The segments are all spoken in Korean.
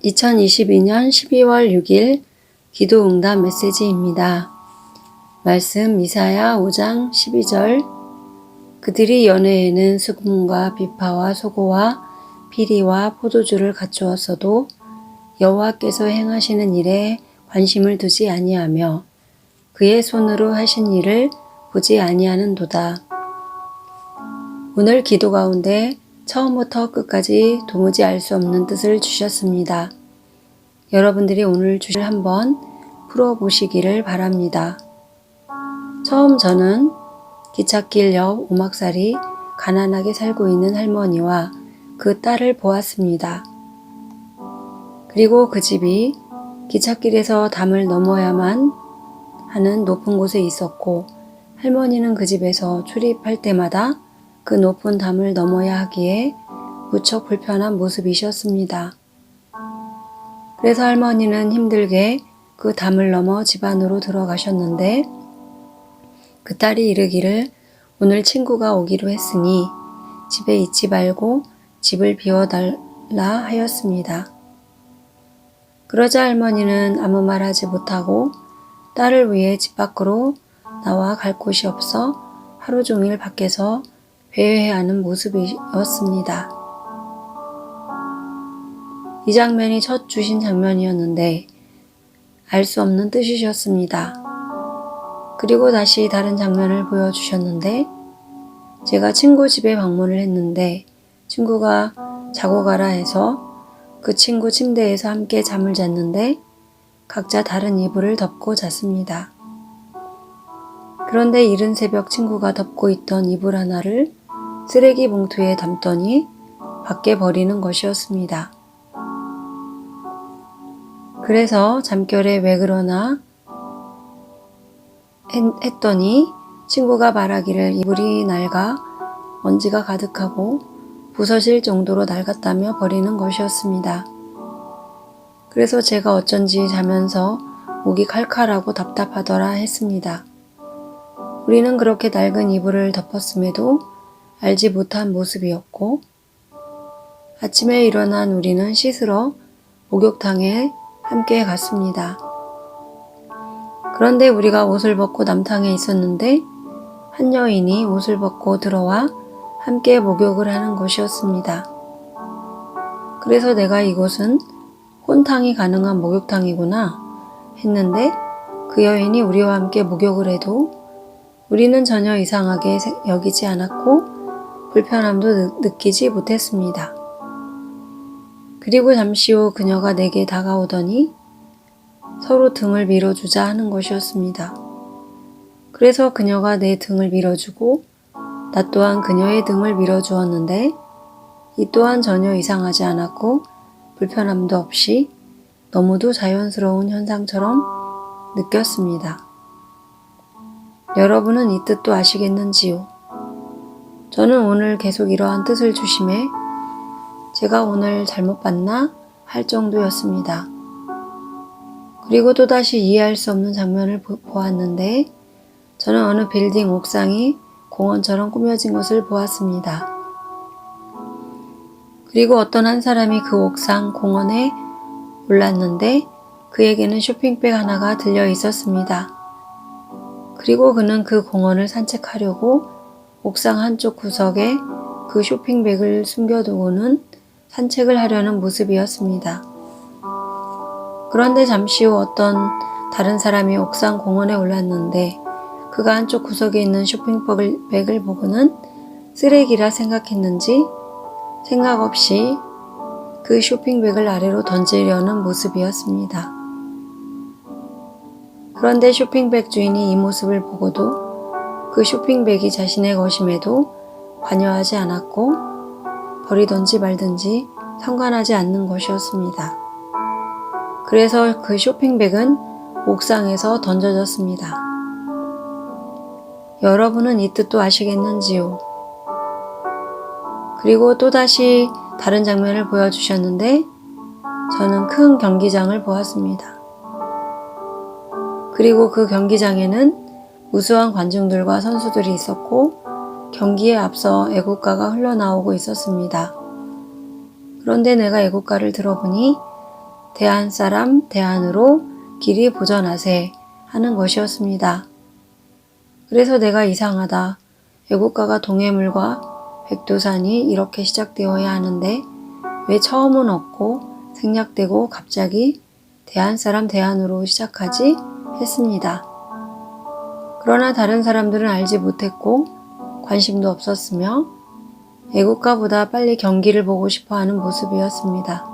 2022년 12월 6일 기도응답 메시지입니다. 말씀 이사야 5장 12절. 그들이 연회에는 수금과 비파와 소고와 피리와 포도주를 갖추었어도 여호와께서 행하시는 일에 관심을 두지 아니하며 그의 손으로 하신 일을 보지 아니하는도다. 오늘 기도 가운데 처음부터 끝까지 도무지 알 수 없는 뜻을 주셨습니다. 여러분들이 오늘 주실 한번 풀어보시기를 바랍니다. 처음 저는 기찻길 옆 오막살이 가난하게 살고 있는 할머니와 그 딸을 보았습니다. 그리고 그 집이 기찻길에서 담을 넘어야만 하는 높은 곳에 있었고 할머니는 그 집에서 출입할 때마다 그 높은 담을 넘어야 하기에 무척 불편한 모습이셨습니다. 그래서 할머니는 힘들게 그 담을 넘어 집 안으로 들어가셨는데 그 딸이 이르기를 오늘 친구가 오기로 했으니 집에 있지 말고 집을 비워달라 하였습니다. 그러자 할머니는 아무 말 하지 못하고 딸을 위해 집 밖으로 나와 갈 곳이 없어 하루 종일 밖에서 회회하는 모습이었습니다. 이 장면이 첫 주신 장면이었는데 알 수 없는 뜻이셨습니다. 그리고 다시 다른 장면을 보여주셨는데 제가 친구 집에 방문을 했는데 친구가 자고 가라 해서 그 친구 침대에서 함께 잠을 잤는데 각자 다른 이불을 덮고 잤습니다. 그런데 이른 새벽 친구가 덮고 있던 이불 하나를 쓰레기 봉투에 담더니 밖에 버리는 것이었습니다. 그래서 잠결에 왜 그러나 했더니 친구가 말하기를 이불이 낡아 먼지가 가득하고 부서질 정도로 낡았다며 버리는 것이었습니다. 그래서 제가 어쩐지 자면서 목이 칼칼하고 답답하더라 했습니다. 우리는 그렇게 낡은 이불을 덮었음에도 알지 못한 모습이었고 아침에 일어난 우리는 씻으러 목욕탕에 함께 갔습니다. 그런데 우리가 옷을 벗고 남탕에 있었는데 한 여인이 옷을 벗고 들어와 함께 목욕을 하는 것이었습니다. 그래서 내가 이곳은 혼탕이 가능한 목욕탕이구나 했는데 그 여인이 우리와 함께 목욕을 해도 우리는 전혀 이상하게 여기지 않았고 불편함도 느끼지 못했습니다. 그리고 잠시 후 그녀가 내게 다가오더니 서로 등을 밀어주자 하는 것이었습니다. 그래서 그녀가 내 등을 밀어주고 나 또한 그녀의 등을 밀어주었는데 이 또한 전혀 이상하지 않았고 불편함도 없이 너무도 자연스러운 현상처럼 느꼈습니다. 여러분은 이 뜻도 아시겠는지요? 저는 오늘 계속 이러한 뜻을 주심에 제가 오늘 잘못 봤나 할 정도였습니다. 그리고 또다시 이해할 수 없는 장면을 보았는데 저는 어느 빌딩 옥상이 공원처럼 꾸며진 것을 보았습니다. 그리고 어떤 한 사람이 그 옥상 공원에 올랐는데 그에게는 쇼핑백 하나가 들려 있었습니다. 그리고 그는 그 공원을 산책하려고 옥상 한쪽 구석에 그 쇼핑백을 숨겨두고는 산책을 하려는 모습이었습니다. 그런데 잠시 후 어떤 다른 사람이 옥상 공원에 올랐는데 그가 한쪽 구석에 있는 쇼핑백을 보고는 쓰레기라 생각했는지 생각 없이 그 쇼핑백을 아래로 던지려는 모습이었습니다. 그런데 쇼핑백 주인이 이 모습을 보고도 그 쇼핑백이 자신의 것임에도 관여하지 않았고 버리든지 말든지 상관하지 않는 것이었습니다. 그래서 그 쇼핑백은 옥상에서 던져졌습니다. 여러분은 이 뜻도 아시겠는지요? 그리고 또다시 다른 장면을 보여주셨는데 저는 큰 경기장을 보았습니다. 그리고 그 경기장에는 우수한 관중들과 선수들이 있었고 경기에 앞서 애국가가 흘러나오고 있었습니다. 그런데 내가 애국가를 들어보니 대한 사람 대안으로 길이 보전하세 하는 것이었습니다. 그래서 내가 이상하다. 애국가가 동해물과 백두산이 이렇게 시작되어야 하는데 왜 처음은 없고 생략되고 갑자기 대한 사람 대안으로 시작하지? 했습니다. 그러나 다른 사람들은 알지 못했고 관심도 없었으며 애국가보다 빨리 경기를 보고 싶어 하는 모습이었습니다.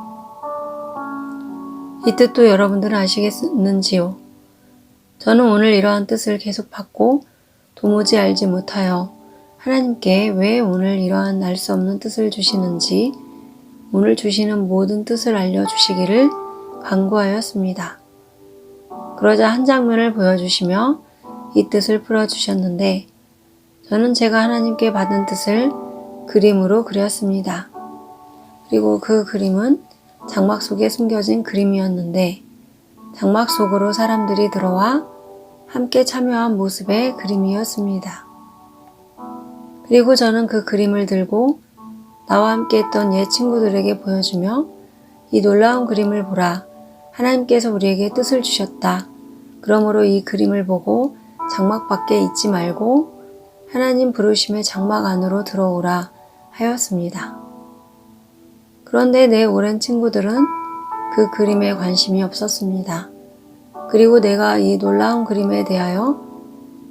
이 뜻도 여러분들은 아시겠는지요? 저는 오늘 이러한 뜻을 계속 받고 도무지 알지 못하여 하나님께 왜 오늘 이러한 알 수 없는 뜻을 주시는지 오늘 주시는 모든 뜻을 알려주시기를 간구하였습니다. 그러자 한 장면을 보여주시며 이 뜻을 풀어주셨는데 저는 제가 하나님께 받은 뜻을 그림으로 그렸습니다. 그리고 그 그림은 장막 속에 숨겨진 그림이었는데 장막 속으로 사람들이 들어와 함께 참여한 모습의 그림이었습니다. 그리고 저는 그 그림을 들고 나와 함께 했던 옛 친구들에게 보여주며 이 놀라운 그림을 보라. 하나님께서 우리에게 뜻을 주셨다. 그러므로 이 그림을 보고 장막 밖에 있지 말고 하나님 부르심의 장막 안으로 들어오라 하였습니다. 그런데 내 오랜 친구들은 그 그림에 관심이 없었습니다. 그리고 내가 이 놀라운 그림에 대하여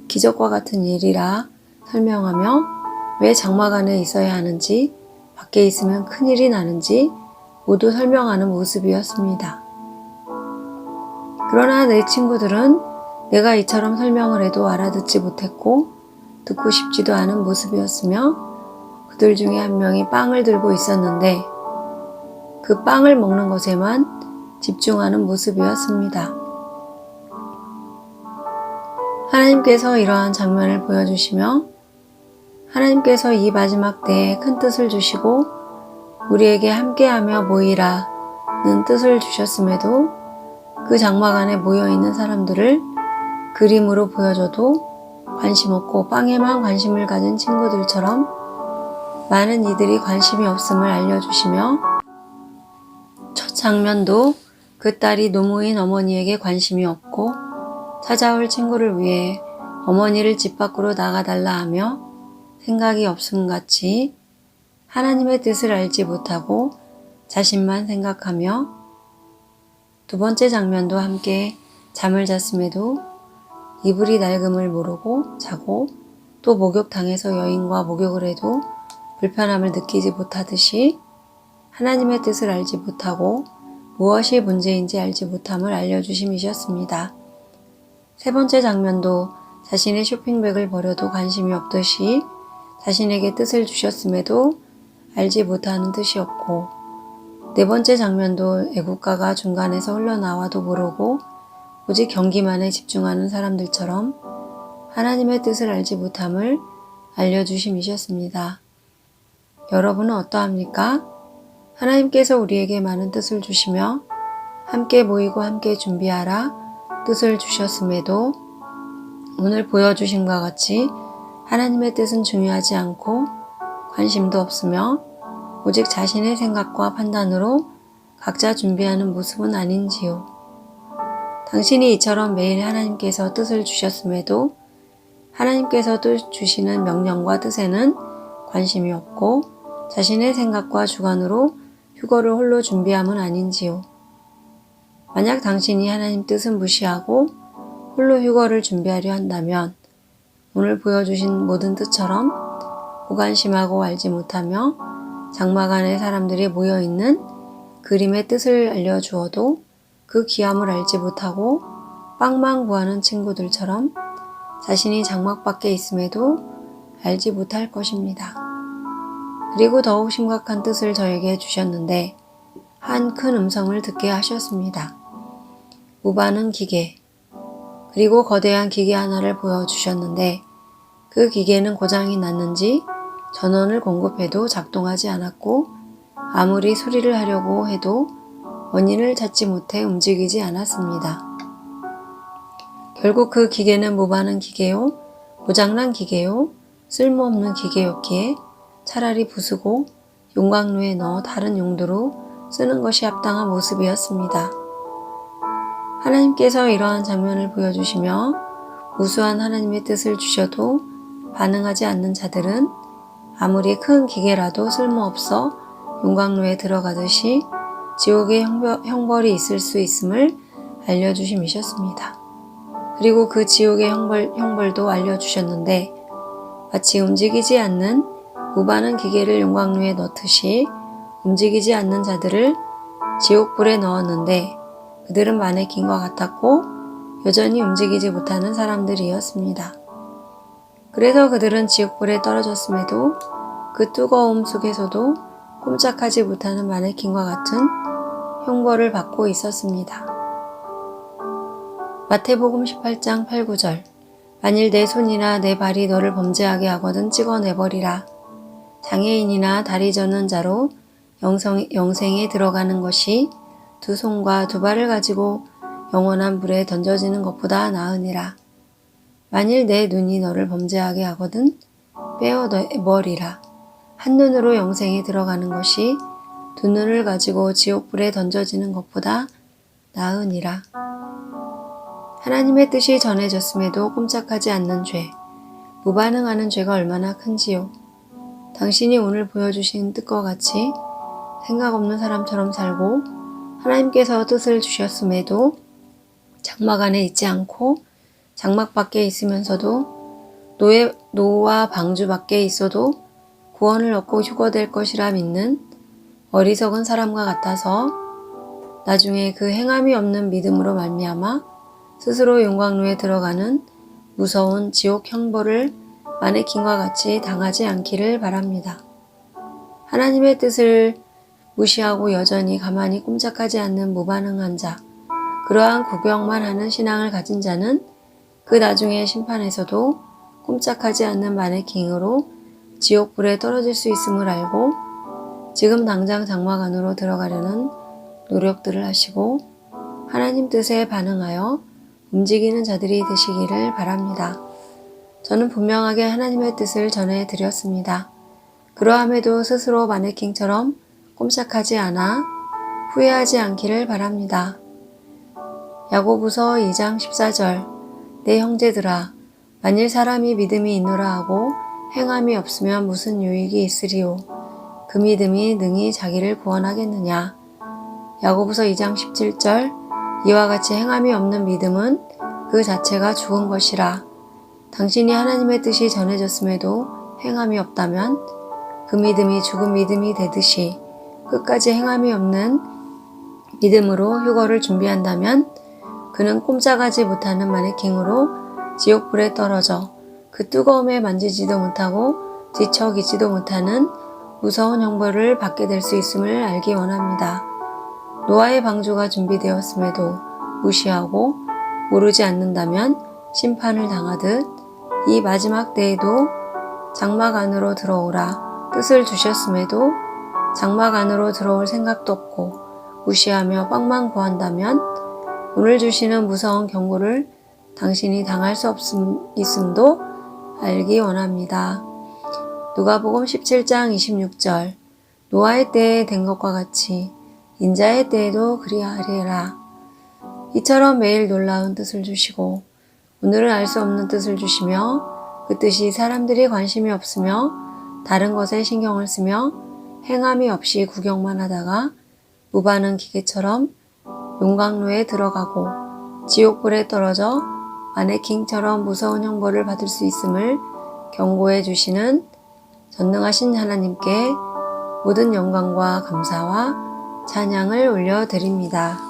기적과 같은 일이라 설명하며 왜 장막 안에 있어야 하는지 밖에 있으면 큰일이 나는지 모두 설명하는 모습이었습니다. 그러나 내 친구들은 내가 이처럼 설명을 해도 알아듣지 못했고 듣고 싶지도 않은 모습이었으며 그들 중에 한 명이 빵을 들고 있었는데 그 빵을 먹는 것에만 집중하는 모습이었습니다. 하나님께서 이러한 장면을 보여주시며 하나님께서 이 마지막 때에 큰 뜻을 주시고 우리에게 함께하며 모이라는 뜻을 주셨음에도 그 장막 안에 모여있는 사람들을 그림으로 보여줘도 관심 없고 빵에만 관심을 가진 친구들처럼 많은 이들이 관심이 없음을 알려주시며 첫 장면도 그 딸이 노모인 어머니에게 관심이 없고 찾아올 친구를 위해 어머니를 집 밖으로 나가달라 하며 생각이 없음같이 하나님의 뜻을 알지 못하고 자신만 생각하며 두 번째 장면도 함께 잠을 잤음에도 이불이 낡음을 모르고 자고 또 목욕탕에서 여인과 목욕을 해도 불편함을 느끼지 못하듯이 하나님의 뜻을 알지 못하고 무엇이 문제인지 알지 못함을 알려주심이셨습니다. 세 번째 장면도 자신의 쇼핑백을 버려도 관심이 없듯이 자신에게 뜻을 주셨음에도 알지 못하는 뜻이 없고 네 번째 장면도 애국가가 중간에서 흘러나와도 모르고 오직 경기만에 집중하는 사람들처럼 하나님의 뜻을 알지 못함을 알려주심이셨습니다. 여러분은 어떠합니까? 하나님께서 우리에게 많은 뜻을 주시며 함께 모이고 함께 준비하라 뜻을 주셨음에도 오늘 보여주심과 같이 하나님의 뜻은 중요하지 않고 관심도 없으며 오직 자신의 생각과 판단으로 각자 준비하는 모습은 아닌지요. 당신이 이처럼 매일 하나님께서 뜻을 주셨음에도 하나님께서 주시는 명령과 뜻에는 관심이 없고 자신의 생각과 주관으로 휴거를 홀로 준비함은 아닌지요. 만약 당신이 하나님 뜻은 무시하고 홀로 휴거를 준비하려 한다면 오늘 보여주신 모든 뜻처럼 무관심하고 알지 못하며 장막 안에 사람들이 모여있는 그림의 뜻을 알려주어도 그 귀함을 알지 못하고 빵만 구하는 친구들처럼 자신이 장막 밖에 있음에도 알지 못할 것입니다. 그리고 더욱 심각한 뜻을 저에게 주셨는데 한 큰 음성을 듣게 하셨습니다. 무반응 기계 그리고 거대한 기계 하나를 보여주셨는데 그 기계는 고장이 났는지 전원을 공급해도 작동하지 않았고 아무리 수리를 하려고 해도 원인을 찾지 못해 움직이지 않았습니다. 결국 그 기계는 무반응 기계요, 고장난 기계요, 쓸모없는 기계였기에 차라리 부수고 용광로에 넣어 다른 용도로 쓰는 것이 합당한 모습이었습니다. 하나님께서 이러한 장면을 보여주시며 무수한 하나님의 뜻을 주셔도 반응하지 않는 자들은 아무리 큰 기계라도 쓸모없어 용광로에 들어가듯이 지옥의 형벌이 있을 수 있음을 알려주심이셨습니다. 그리고 그 지옥의 형벌도 알려주셨는데 마치 움직이지 않는 무반응 기계를 용광로에 넣듯이 움직이지 않는 자들을 지옥불에 넣었는데 그들은 마네킹과 같았고 여전히 움직이지 못하는 사람들이었습니다. 그래서 그들은 지옥불에 떨어졌음에도 그 뜨거움 속에서도 꼼짝하지 못하는 마네킹과 같은 형벌을 받고 있었습니다. 마태복음 18장 8, 9절 만일 내 손이나 내 발이 너를 범죄하게 하거든 찍어내버리라. 장애인이나 다리 저는 자로 영생에 들어가는 것이 두 손과 두 발을 가지고 영원한 불에 던져지는 것보다 나으니라. 만일 내 눈이 너를 범죄하게 하거든 빼어버리라. 한 눈으로 영생에 들어가는 것이 두 눈을 가지고 지옥불에 던져지는 것보다 나으니라. 하나님의 뜻이 전해졌음에도 꼼짝하지 않는 죄, 무반응하는 죄가 얼마나 큰지요. 당신이 오늘 보여주신 뜻과 같이 생각 없는 사람처럼 살고 하나님께서 뜻을 주셨음에도 장막 안에 있지 않고 장막 밖에 있으면서도 노와 방주 밖에 있어도 구원을 얻고 휴거될 것이라 믿는 어리석은 사람과 같아서 나중에 그 행함이 없는 믿음으로 말미암아 스스로 용광로에 들어가는 무서운 지옥 형벌을 마네킹과 같이 당하지 않기를 바랍니다. 하나님의 뜻을 무시하고 여전히 가만히 꼼짝하지 않는 무반응한 자, 그러한 구경만 하는 신앙을 가진 자는 그 나중에 심판에서도 꼼짝하지 않는 마네킹으로 지옥불에 떨어질 수 있음을 알고 지금 당장 장막 안으로 들어가려는 노력들을 하시고 하나님 뜻에 반응하여 움직이는 자들이 되시기를 바랍니다. 저는 분명하게 하나님의 뜻을 전해드렸습니다. 그러함에도 스스로 마네킹처럼 꼼짝하지 않아 후회하지 않기를 바랍니다. 야고보서 2장 14절 내 형제들아 만일 사람이 믿음이 있노라 하고 행함이 없으면 무슨 유익이 있으리요. 그 믿음이 능히 자기를 구원하겠느냐. 야고보서 2장 17절 이와 같이 행함이 없는 믿음은 그 자체가 죽은 것이라. 당신이 하나님의 뜻이 전해졌음에도 행함이 없다면 그 믿음이 죽은 믿음이 되듯이 끝까지 행함이 없는 믿음으로 휴거를 준비한다면 그는 꼼짝하지 못하는 마네킹으로 지옥불에 떨어져 그 뜨거움에 만지지도 못하고 뒤척이지도 못하는 무서운 형벌을 받게 될 수 있음을 알기 원합니다. 노아의 방주가 준비되었음에도 무시하고 모르지 않는다면 심판을 당하듯 이 마지막 때에도 장막 안으로 들어오라 뜻을 주셨음에도 장막 안으로 들어올 생각도 없고 무시하며 뻥만 구한다면 오늘 주시는 무서운 경고를 당신이 당할 수 있음도 알기 원합니다. 누가복음 17장 26절 노아의 때에 된 것과 같이 인자의 때에도 그리하리라. 이처럼 매일 놀라운 뜻을 주시고 오늘은 알 수 없는 뜻을 주시며 그 뜻이 사람들이 관심이 없으며 다른 것에 신경을 쓰며 행함이 없이 구경만 하다가 무반응 기계처럼 용광로에 들어가고 지옥불에 떨어져 마네킹처럼 무서운 형벌을 받을 수 있음을 경고해 주시는 전능하신 하나님께 모든 영광과 감사와 찬양을 올려드립니다.